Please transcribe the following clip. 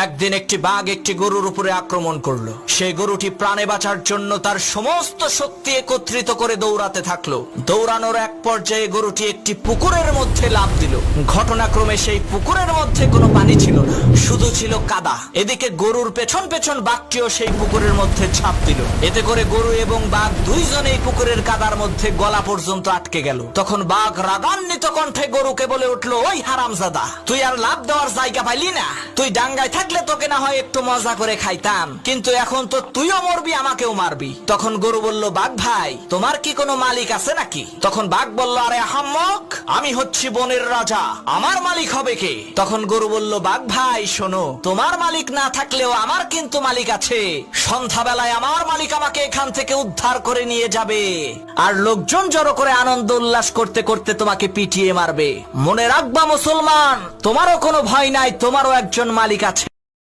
একদিন একটি বাঘ একটি গরুর উপরে আক্রমণ করলো। সেই গরুটি প্রাণে বাঁচার জন্য তার সমস্ত শক্তি একত্রিত করে দৌড়াতে থাকলো। দৌড়ানোর এক পর্যায়ে গরুটি একটি পুকুরের মধ্যে লাফ দিল। ঘটনাক্রমে সেই পুকুরের মধ্যে কোনো পানি ছিল না, শুধু ছিল কাদা। এদিকে গরুর পেছন পেছন বাঘটিও সেই পুকুরের মধ্যে ঝাঁপ দিল। এতে করে গরু এবং বাঘ দুইজনেই পুকুরের কাদার মধ্যে গলা পর্যন্ত আটকে গেল। তখন বাঘ রাগান্বিত কণ্ঠে গরুকে বলে উঠলো, ওই হারামজাদা, তুই আর লাফ দেওয়ার জায়গা পাইলি না? তুই ডাঙ্গায় থাকলে তোকে না হয় একটু মজা করে খাইতাম, কিন্তু এখন তো তুইও মরবি, আমাকেও মারবি। তখন গরু বলল, বাঘ ভাই, তোমার কি কোনো মালিক আছে নাকি? তখন বাঘ বলল, আরে আহাম্মক, আমি হচ্ছি বনের রাজা, আমার মালিক হবে কে? তখন গরু বলল, বাঘ ভাই শোনো, তোমার মালিক না থাকলেও আমার কিন্তু মালিক আছে। সন্ধ্যাবেলায় আমার মালিক আমাকে এখান থেকে উদ্ধার করে নিয়ে যাবে, আর লোকজন জড়ো করে আনন্দ উল্লাস করতে করতে তোমাকে পিটিয়ে মারবে। মনে রাখবা মুসলমান, তোমারও কোনো ভয় নাই, তোমারও একজন মালিক আছে।